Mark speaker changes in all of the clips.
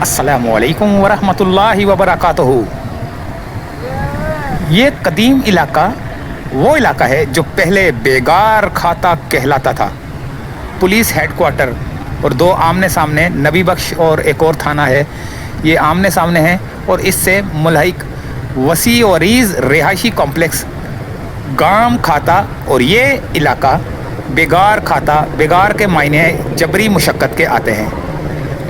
Speaker 1: अस्सलामुअलैकुम वरहमतुल्लाहि वबरकातुहू। ये कदीम इलाका वो इलाका है जो पहले बेगार खाता कहलाता था। पुलिस हेडक्वार्टर और दो आमने सामने नबी बख्श और एक और थाना है, ये आमने सामने हैं और इससे मुल्हिक वसी और अरीज़ रिहायशी कॉम्प्लेक्स गाम खाता। और ये इलाका बेगार खाता, बेगार के मायने जबरी मुशक्क़त के आते हैं।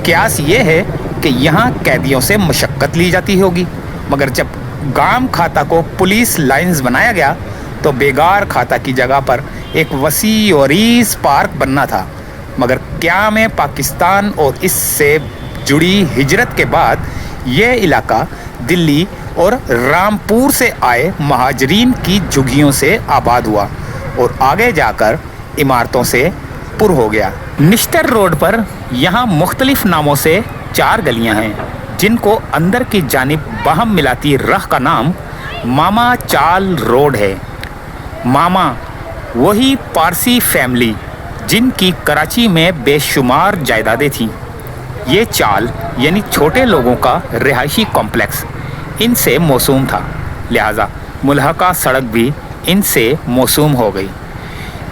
Speaker 1: क्यास ये है कि यहाँ कैदियों से मुशक्क़त ली जाती होगी, मगर जब गाम खाता को पुलिस लाइंस बनाया गया तो बेगार खाता की जगह पर एक वसी और अरीज़ पार्क बनना था। मगर क़याम पाकिस्तान और इससे जुड़ी हिजरत के बाद ये इलाका दिल्ली और रामपुर से आए महाजरीन की झुग्गियों से आबाद हुआ और आगे जाकर इमारतों से पुर हो गया। निश्तर रोड पर यहाँ मुख्तलिफ नामों से 4 गलियाँ हैं, जिनको अंदर की जानिब बाहम मिलाती राह का नाम मामा चाल रोड है। मामा वही पारसी फैमिली जिनकी कराची में बेशुमार जायदादें थीं। ये चाल यानी छोटे लोगों का रिहायशी कॉम्प्लेक्स इनसे मौसूम था, लिहाजा मुल्हका सड़क भी इनसे मौसूम हो गई।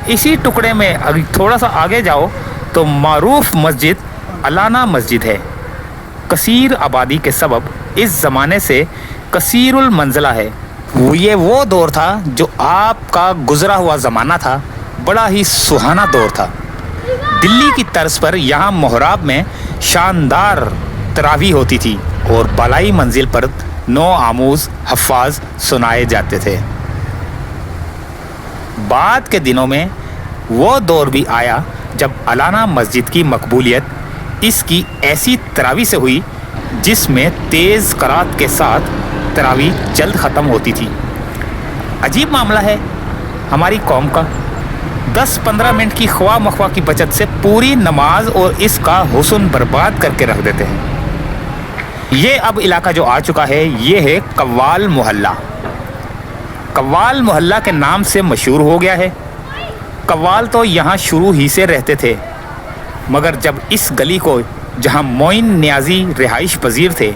Speaker 1: इसी टुकड़े में अभी थोड़ा सा आगे जाओ तो मारूफ मस्जिद अलाना मस्जिद है। कसीर आबादी के सबब इस ज़माने से कसीरुल मंज़ला है। ये वो दौर था जो आपका गुज़रा हुआ ज़माना था, बड़ा ही सुहाना दौर था। दिल्ली की तर्ज पर यहाँ मोहराब में शानदार तरावी होती थी और बालाई मंजिल पर 9 आमूज़ हफ़ाज सुनाए जाते थे। बाद के दिनों में वो दौर भी आया जब अलाना मस्जिद की मकबूलियत इसकी ऐसी तरावी से हुई जिसमें तेज़ करात के साथ तरावी जल्द ख़त्म होती थी। अजीब मामला है हमारी कौम का, 10-15 मिनट की ख्वा मख्वा की बचत से पूरी नमाज और इसका हुस्न बर्बाद करके रख देते हैं। ये अब इलाका जो आ चुका है ये है कव्वाल मोहल्ला। कव्वाल मोहल्ला के नाम से मशहूर हो गया है। कव्वाल तो यहाँ शुरू ही से रहते थे, मगर जब इस गली को जहाँ मोइन नियाज़ी रिहाइश पजीर थे,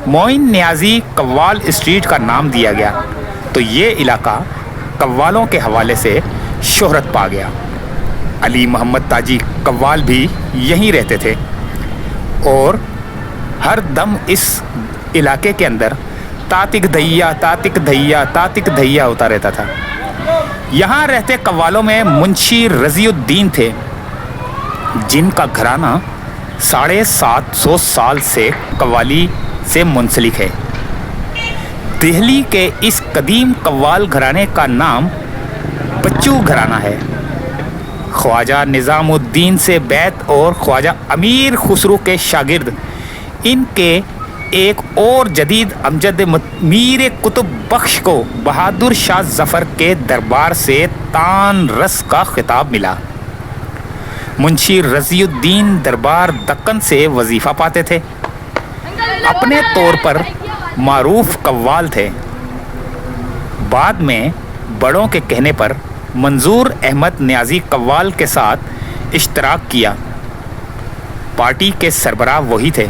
Speaker 1: मोइन नियाज़ी कव्वाल स्ट्रीट का नाम दिया गया तो ये इलाका कव्वालों के हवाले से शोहरत पा गया। अली मोहम्मद ताजी कव्वाल भी यहीं रहते थे और हर दम इस इलाके के अंदर तातिक धैया तातिक धैया तातिक धैया होता रहता था। यहाँ रहते कव्वालों में मुंशी रज़ीउद्दीन थे, जिनका घराना 750 साल से कव्वाली से मुंसलिक है। दिल्ली के इस कदीम कव्वाल घराने का नाम बच्चू घराना है। ख्वाजा निज़ामुद्दीन से बैत और ख्वाजा अमीर खुसरो के शागिर्द इनके एक और जदीद अमजद मीर कुतुब बख्श को बहादुर शाह ज़फ़र के दरबार से तान रस का खिताब मिला। मुंशी रज़ीउद्दीन दरबार दक्कन से वजीफ़ा पाते थे। अपने तौर पर मारूफ कव्वाल थे। बाद में बड़ों के कहने पर मंजूर अहमद नियाज़ी कव्वाल के साथ इश्तराक किया। पार्टी के सरबराह वही थे।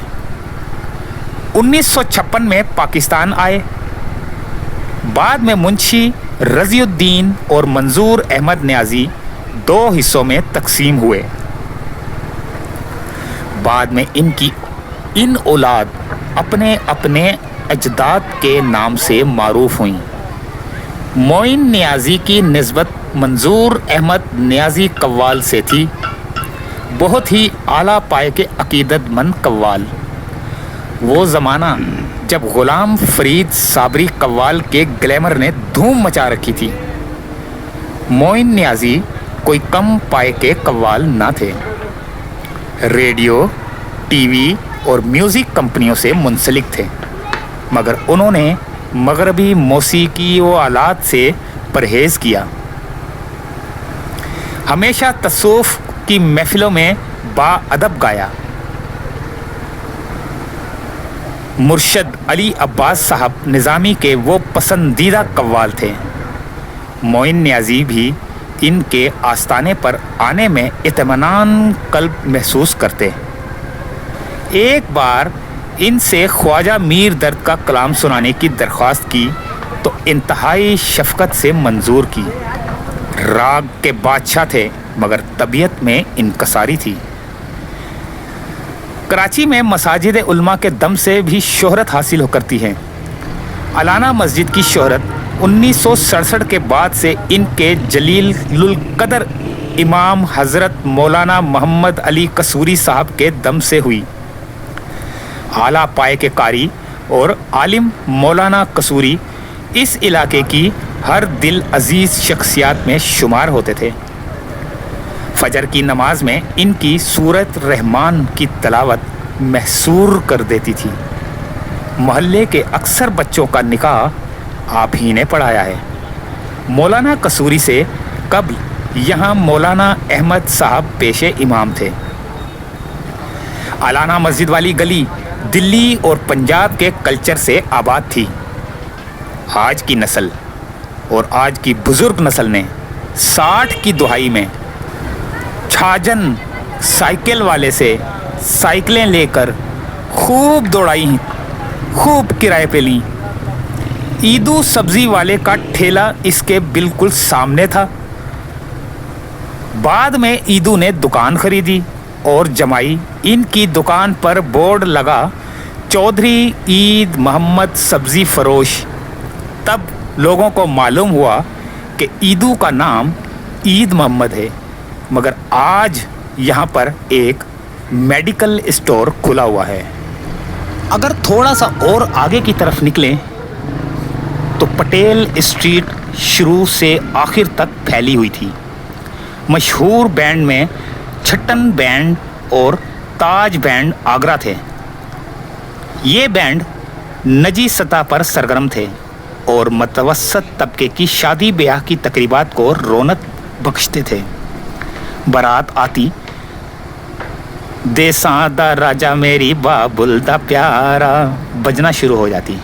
Speaker 1: 1956 में पाकिस्तान आए। बाद में मुंशी रज़ीउद्दीन और मंजूर अहमद नियाज़ी 2 हिस्सों में तकसीम हुए। बाद में इनकी इन औलाद अपने अपने अजदाद के नाम से मारूफ हुई। मोइन नियाज़ी की निस्बत मंजूर अहमद नियाज़ी कव्वाल से थी, बहुत ही आला पाए के अकीदतमंद कव्वाल। वो ज़माना जब ग़ुलाम फ़रीद साबरी कव्वाल के ग्लैमर ने धूम मचा रखी थी। मोइन नियाज़ी कोई कम पाए के कव्वाल ना थे। रेडियो, टीवी और म्यूज़िक कंपनियों से मुंसलिक थे, मगर उन्होंने मगरबी मौसीकी व आलात से परहेज़ किया। हमेशा तसव्वुफ़ की महफ़िलों में बाअदब गाया। मुर्शद अली अब्बास साहब निज़ामी के वो पसंदीदा कव्वाल थे। मोइन नियाज़ी भी इनके आस्ताने पर आने में इत्मीनान कल्ब महसूस करते। एक बार इनसे ख्वाजा मीर दर्द का कलाम सुनाने की दरख्वास्त की तो इंतहाई शफकत से मंजूर की। राग के बादशाह थे मगर तबीयत में इनकसारी थी। कराची में मसाजिद उल्मा के दम से भी शोहरत हासिल हो करती है। अलाना मस्जिद की शोहरत 1967 के बाद से इनके जलीलुल कदर इमाम हज़रत मौलाना मोहम्मद अली कसूरी साहब के दम से हुई। आला पाए के कारी और आलिम मौलाना कसूरी इस इलाके की हर दिल अजीज़ शख्सियात में शुमार होते थे। फजर की नमाज में इनकी सूरत रहमान की तलावत महसूर कर देती थी। मोहल्ले के अक्सर बच्चों का निकाह आप ही ने पढ़ाया है। मौलाना कसूरी से कब्ल यहाँ मौलाना अहमद साहब पेशे इमाम थे। अलाना मस्जिद वाली गली दिल्ली और पंजाब के कल्चर से आबाद थी। आज की नस्ल और आज की बुजुर्ग नस्ल ने 60 की दुहाई में छाजन साइकिल वाले से साइकिलें लेकर खूब दौड़ाई, खूब किराए पे ली। ईदू सब्जी वाले का ठेला इसके बिल्कुल सामने था। बाद में ईदू ने दुकान खरीदी और जमाई। इनकी दुकान पर बोर्ड लगा चौधरी ईद मोहम्मद सब्जी फरोश। तब लोगों को मालूम हुआ कि ईदू का नाम ईद मोहम्मद है, मगर आज यहाँ पर एक मेडिकल स्टोर खुला हुआ है। अगर थोड़ा सा और आगे की तरफ निकलें तो पटेल स्ट्रीट शुरू से आखिर तक फैली हुई थी। मशहूर बैंड में छट्टन बैंड और ताज बैंड आगरा थे। ये बैंड निजी सतह पर सरगर्म थे और मतवसत तबके की शादी ब्याह की तकरीबात को रौनक बख्शते थे। बारात आती, देसां दा राजा मेरी बाबुल दा प्यारा बजना शुरू हो जाती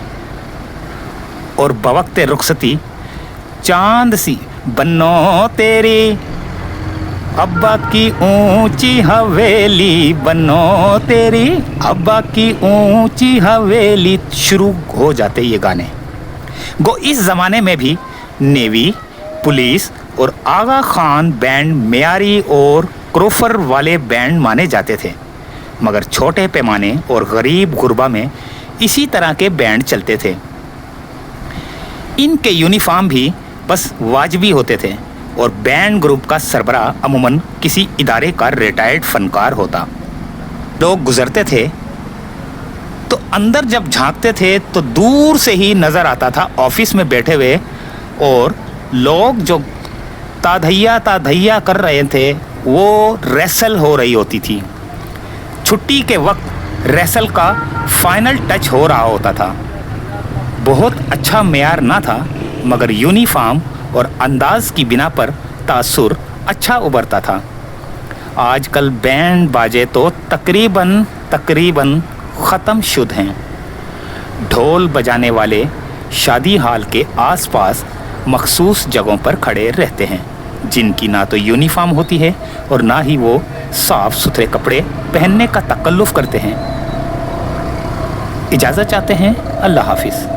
Speaker 1: और बवक्ते रुखसती चांद सी बनो तेरी अब्बा की ऊंची हवेली, बनो तेरी अब्बा की ऊंची हवेली शुरू हो जाते ये गाने। गो इस ज़माने में भी नेवी, पुलिस और आगा खान बैंड मेयारी और क्रोफर वाले बैंड माने जाते थे, मगर छोटे पैमाने और गरीब गुरबा में इसी तरह के बैंड चलते थे। इनके यूनिफॉर्म भी बस वाजबी होते थे और बैंड ग्रुप का सरबराह अमूमन किसी इदारे का रिटायर्ड फनकार होता। लोग गुजरते थे तो अंदर जब झांकते थे तो दूर से ही नज़र आता था ऑफिस में बैठे हुए और लोग जो ताधैया कर रहे थे वो रेसल हो रही होती थी। छुट्टी के वक्त रेसल का फाइनल टच हो रहा होता था। बहुत अच्छा मेयार ना था, मगर यूनिफॉर्म और अंदाज की बिना पर तासुर अच्छा उभरता था। आजकल बैंड बाजे तो तकरीबन ख़त्म शुद्ध हैं। ढोल बजाने वाले शादी हाल के आसपास मखसूस जगहों पर खड़े रहते हैं, जिनकी ना तो यूनिफॉर्म होती है और ना ही वो साफ़ सुथरे कपड़े पहनने का तकल्लुफ़ करते हैं। इजाज़त चाहते हैं। अल्लाह हाफिज़।